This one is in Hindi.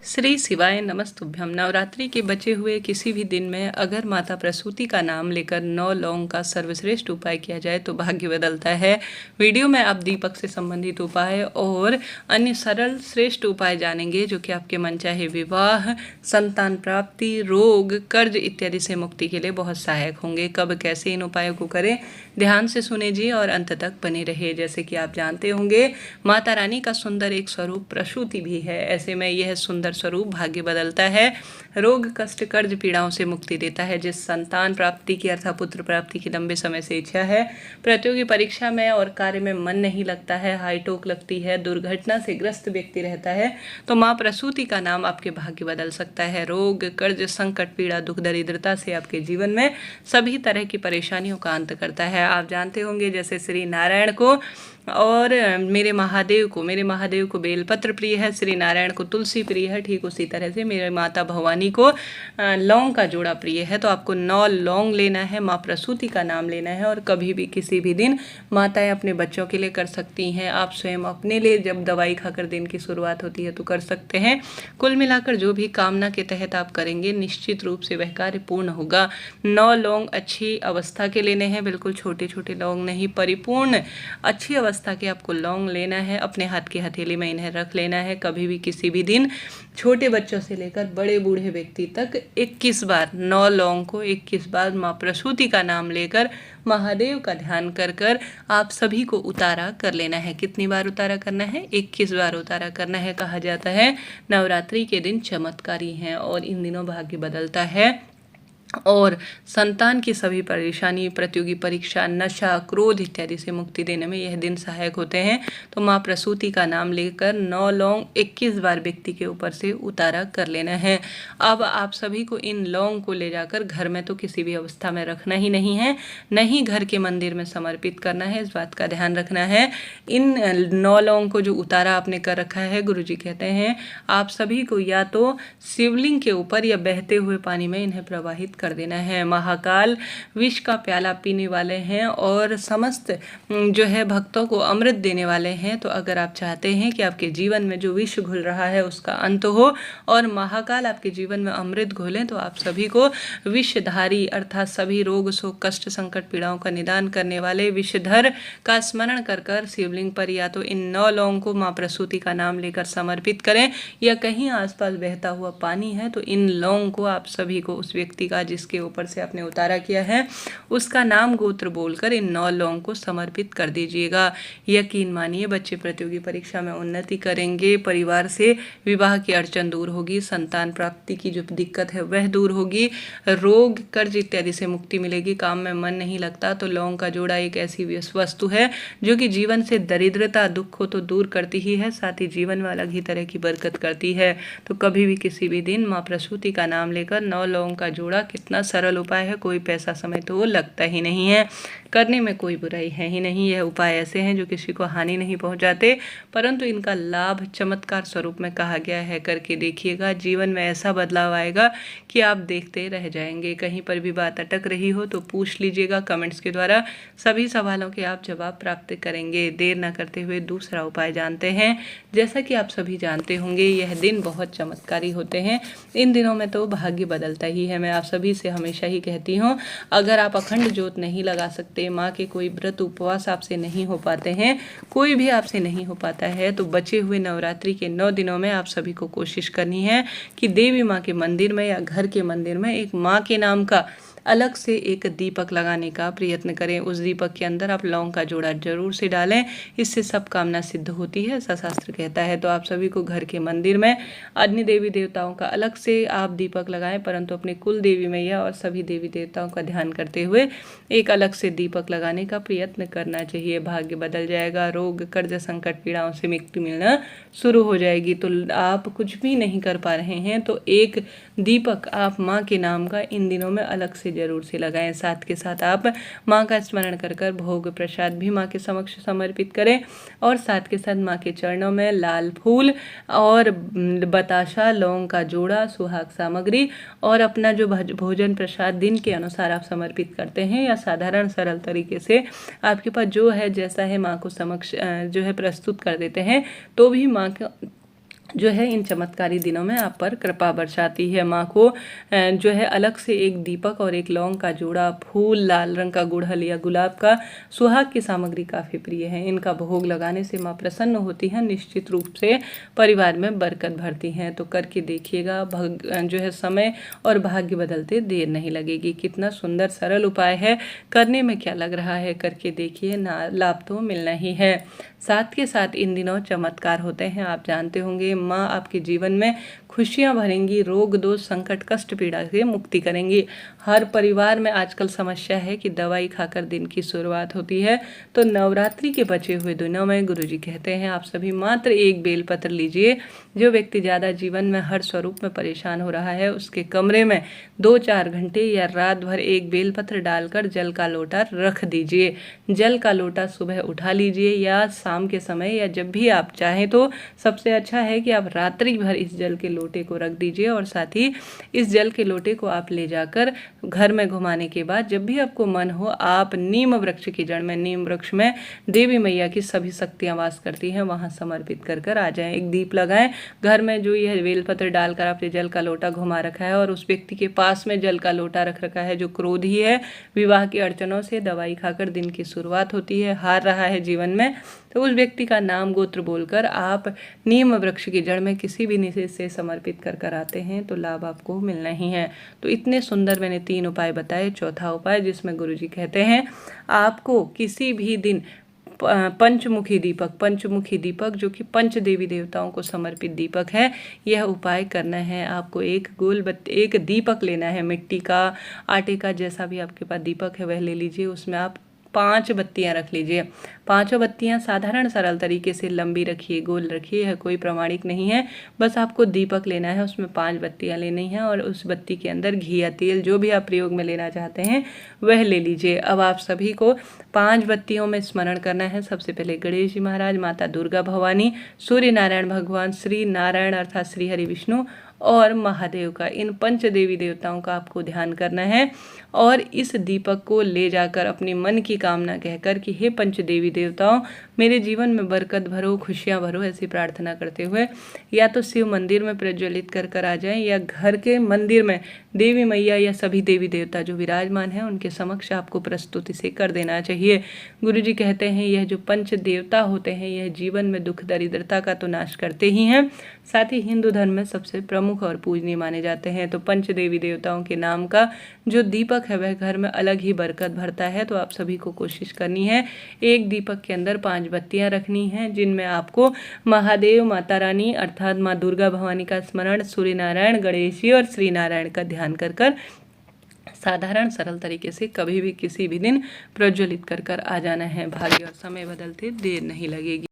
श्री शिवाय नमस्तुभ्यम। नवरात्रि के बचे हुए किसी भी दिन में अगर माता प्रसूति का नाम लेकर 9 लौंग का सर्वश्रेष्ठ उपाय किया जाए तो भाग्य बदलता है। वीडियो में आप दीपक से संबंधित उपाय और अन्य सरल श्रेष्ठ उपाय जानेंगे जो कि आपके मनचाहे विवाह, संतान प्राप्ति, रोग, कर्ज इत्यादि से मुक्ति के लिए बहुत सहायक होंगे। कब कैसे इन उपायों को करें, ध्यान से सुनिए और अंत तक बने रहिए। जैसे कि आप जानते होंगे, माता रानी का सुंदर एक स्वरूप प्रसूति भी है। ऐसे में यह सुंदर स्वरूप भाग्य बदलता है, रोग, कष्ट, कर्ज, पीड़ाओं से मुक्ति देता है। जिस संतान प्राप्ति की अर्थात पुत्र प्राप्ति की लंबे समय से इच्छा है, प्रतियोगी परीक्षा में और कार्य में मन नहीं लगता है, हाई टोक लगती है, दुर्घटना से ग्रस्त व्यक्ति रहता है, तो माँ प्रसूति का नाम आपके भाग्य बदल सकता है। रोग, कर्ज, संकट, पीड़ा, दुख, दरिद्रता से आपके जीवन में सभी तरह की परेशानियों का अंत करता है। आप जानते होंगे जैसे श्री नारायण को और मेरे महादेव को बेलपत्र प्रिय है, श्री नारायण को तुलसी प्रिय है, ठीक उसी तरह से मेरे माता भवानी को लौंग का जोड़ा प्रिय है। तो आपको 9 लौंग लेना है, माँ प्रसूति का नाम लेना है और कभी भी किसी भी दिन माताएं अपने बच्चों के लिए कर सकती हैं। आप स्वयं अपने लिए जब दवाई खाकर दिन की शुरुआत होती है तो कर सकते हैं। कुल मिलाकर जो भी कामना के तहत आप करेंगे निश्चित रूप से वह कार्य पूर्ण होगा। 9 लौंग अच्छी अवस्था के लेने हैं, बिल्कुल छोटे छोटे लौंग नहीं, परिपूर्ण अच्छी अवस्था के आपको लौंग लेना है। अपने हाथ की हथेली में इन्हें रख लेना है। कभी भी किसी भी दिन छोटे बच्चों से लेकर बड़े बूढ़े व्यक्ति तक 21 बार 9 लौंग को 21 बार माँ प्रसूति का नाम लेकर महादेव का ध्यान कर कर आप सभी को उतारा कर लेना है। कितनी बार उतारा करना है? 21 बार उतारा करना है। कहा जाता है नवरात्रि के दिन चमत्कारी हैं और इन दिनों भाग्य बदलता है और संतान की सभी परेशानी, प्रतियोगी परीक्षा, नशा, क्रोध इत्यादि से मुक्ति देने में यह दिन सहायक होते हैं। तो माँ प्रसूति का नाम लेकर 9 लौंग 21 बार व्यक्ति के ऊपर से उतारा कर लेना है। अब आप सभी को इन लौंग को ले जाकर घर में तो किसी भी अवस्था में रखना ही नहीं है, न ही घर के मंदिर में समर्पित करना है। इस बात का ध्यान रखना है। इन 9 लौंग को जो उतारा आपने कर रखा है, गुरु जी कहते हैं आप सभी को या तो शिवलिंग के ऊपर या बहते हुए पानी में इन्हें प्रवाहित कर देना है। महाकाल विष का प्याला पीने वाले हैं और समस्त जो है भक्तों को अमृत देने वाले हैं। तो अगर आप चाहते हैं कि आपके जीवन में जो विष घुल रहा है उसका अंत हो और महाकाल आपके जीवन में अमृत घोलें, तो आप सभी को विषधारी अर्थात सभी रोग, शोक, कष्ट, संकट, पीड़ाओं का निदान करने वाले विषधर का स्मरण कर कर शिवलिंग पर या तो इन 9 लौंग को माँ प्रसूति का नाम लेकर समर्पित करें या कहीं आसपास बहता हुआ पानी है तो इन लौंग को आप सभी को उस व्यक्ति का जिसके ऊपर से आपने उतारा किया है उसका नाम गोत्र बोलकर इन 9 लौंग को समर्पित कर दीजिएगा। यकीन मानिए बच्चे प्रतियोगी परीक्षा में उन्नति करेंगे, परिवार से विवाह की अड़चन दूर होगी, संतान प्राप्ति की जो दिक्कत है वह दूर होगी, रोग, कर्ज इत्यादि से मुक्ति मिलेगी, काम में मन नहीं लगता तो लौंग का जोड़ा एक ऐसी वस्तु है जो कि जीवन से दरिद्रता, दुख को तो दूर करती ही है, साथ ही जीवन में अलग ही तरह की बरकत करती है। तो कभी भी किसी भी दिन माँ प्रसूति का नाम लेकर 9 लौंग का जोड़ा, कितना सरल उपाय है, कोई पैसा समय तो वो लगता ही नहीं है, करने में कोई बुराई है ही नहीं। यह उपाय ऐसे हैं जो किसी को हानि नहीं पहुंचाते, परंतु इनका लाभ चमत्कार स्वरूप में कहा गया है। करके देखिएगा, जीवन में ऐसा बदलाव आएगा कि आप देखते रह जाएंगे। कहीं पर भी बात अटक रही हो तो पूछ लीजिएगा कमेंट्स के द्वारा, सभी सवालों के आप जवाब प्राप्त करेंगे। देर न करते हुए दूसरा उपाय जानते हैं। जैसा कि आप सभी जानते होंगे यह दिन बहुत चमत्कारी होते हैं, इन दिनों में तो भाग्य बदलता ही है। मैं आप सभी से हमेशा ही कहती हूँ, अगर आप अखंड ज्योत नहीं लगा सकते, माँ के कोई व्रत उपवास आपसे नहीं हो पाते हैं, कोई भी आपसे नहीं हो पाता है, तो बचे हुए नवरात्रि के 9 दिनों में आप सभी को कोशिश करनी है कि देवी माँ के मंदिर में या घर के मंदिर में एक माँ के नाम का अलग से एक दीपक लगाने का प्रयत्न करें। उस दीपक के अंदर आप लौंग का जोड़ा जरूर से डालें, इससे सब कामना सिद्ध होती है, ऐसा शास्त्र कहता है। तो आप सभी को घर के मंदिर में अन्य देवी देवताओं का अलग से आप दीपक लगाएं, परंतु अपने कुल देवी मैया और सभी देवी देवताओं का ध्यान करते हुए एक अलग से दीपक लगाने का प्रयत्न करना चाहिए। भाग्य बदल जाएगा, रोग, कर्ज, संकट, पीड़ाओं से मुक्ति मिलना शुरू हो जाएगी। तो आप कुछ भी नहीं कर पा रहे हैं तो एक दीपक आप माँ के नाम का इन दिनों में अलग से जरूर से लगाएं। साथ के साथ आप माँ का स्मरण कर कर भोग प्रसाद भी माँ के समक्ष समर्पित करें और साथ के साथ माँ के चरणों में लाल फूल और बताशा, लौंग का जोड़ा, सुहाग सामग्री और अपना जो भोजन प्रसाद दिन के अनुसार आप समर्पित करते हैं या साधारण सरल तरीके से आपके पास जो है जैसा है माँ को समक्ष जो है प्रस्तुत कर देते हैं, तो भी माँ जो है इन चमत्कारी दिनों में आप पर कृपा बरसाती है। माँ को जो है अलग से एक दीपक और एक लौंग का जोड़ा, फूल, लाल रंग का गुड़हल या गुलाब का, सुहाग की सामग्री काफ़ी प्रिय है। इनका भोग लगाने से माँ प्रसन्न होती हैं, निश्चित रूप से परिवार में बरकत भरती हैं। तो करके देखिएगा, जो है समय और भाग्य बदलते देर नहीं लगेगी। कितना सुंदर सरल उपाय है, करने में क्या लग रहा है, करके देखिए ना, लाभ तो मिलना ही है। साथ के साथ इन दिनों चमत्कार होते हैं, आप जानते होंगे। माँ आपके जीवन में खुशियाँ भरेंगी, रोग दोष संकट कष्ट पीड़ा से मुक्ति करेंगी। हर परिवार में आजकल समस्या है कि दवाई खाकर दिन की शुरुआत होती है। तो नवरात्रि के बचे हुए दिनों में गुरुजी कहते हैं आप सभी मात्र एक बेलपत्र लीजिए। जो व्यक्ति ज़्यादा जीवन में हर स्वरूप में परेशान हो रहा है, उसके कमरे में 2-4 घंटे या रात भर एक बेलपत्र डालकर जल का लोटा रख दीजिए। जल का लोटा सुबह उठा लीजिए या शाम के समय, या जब भी आप चाहें। तो सबसे अच्छा है कि आप रात्रि भर इस जल के लोटे को रख दीजिए, और साथ ही इस जल के लोटे को आप ले जाकर घर में घुमाने के बाद जब भी आपको मन हो, आप नीम वृक्ष की जड़ में, नीम वृक्ष में देवी मैया की सभी शक्तियाँ वास करती हैं, वहाँ समर्पित कर कर आ जाएं। एक दीप लगाएं घर में, जो यह बेलपत्र डालकर आपने जल का लोटा घुमा रखा है और उस व्यक्ति के पास में जल का लोटा रख रखा है जो क्रोधी है, विवाह की अड़चनों से दवाई खाकर दिन की शुरुआत होती है, हार रहा है जीवन में, तो उस व्यक्ति का नाम गोत्र बोलकर आप नीम वृक्ष की जड़ में किसी भी निषेध से समर्पित कर कर आते हैं, तो लाभ आपको मिलना ही है। तो इतने सुंदर मैंने 3 उपाय बताए। चौथा उपाय जिसमें गुरुजी कहते हैं आपको किसी भी दिन पंचमुखी दीपक जो कि पंच देवी देवताओं को समर्पित दीपक है, यह उपाय करना है। आपको एक दीपक लेना है, मिट्टी का, आटे का, जैसा भी आपके पास दीपक है वह ले लीजिए। उसमें आप 5 बत्तियां रख लीजिए। 5 बत्तियां साधारण सरल तरीके से लंबी रखिए, गोल रखिए, यह कोई प्रमाणिक नहीं है। बस आपको दीपक लेना है, उसमें 5 बत्तियां लेनी हैं, और उस बत्ती के अंदर घी या तेल जो भी आप प्रयोग में लेना चाहते हैं वह ले लीजिए। अब आप सभी को 5 बत्तियों में स्मरण करना है। सबसे पहले गणेश जी महाराज, माता दुर्गा भवानी, सूर्य नारायण भगवान, श्री नारायण अर्थात श्री हरि विष्णु और महादेव का, इन पंच देवी देवताओं का आपको ध्यान करना है। और इस दीपक को ले जाकर अपनी मन की कामना कहकर कि हे पंच देवी देवताओं, मेरे जीवन में बरकत भरो, खुशियाँ भरो, ऐसी प्रार्थना करते हुए या तो शिव मंदिर में प्रज्वलित कर कर आ जाएं, या घर के मंदिर में देवी मैया या सभी देवी देवता जो विराजमान हैं उनके समक्ष आपको प्रस्तुति से कर देना चाहिए। गुरुजी कहते हैं यह जो पंच देवता होते हैं यह जीवन में दुख दरिद्रता का तो नाश करते ही हैं, साथ ही हिंदू धर्म में सबसे प्रमुख और पूजनीय माने जाते हैं। तो पंच देवी देवताओं के नाम का जो दीपक है वह घर में अलग ही बरकत भरता है। तो आप सभी को कोशिश करनी है, एक दीपक के अंदर 5 बत्तियां रखनी हैं, जिनमें आपको महादेव, माता रानी अर्थात माँ दुर्गा भवानी का स्मरण, सूर्य नारायण, गणेश जी और श्री नारायण का ध्यान कर कर साधारण सरल तरीके से कभी भी किसी भी दिन प्रज्वलित कर कर आ जाना है। भाग्य और समय बदलते देर नहीं लगेगी।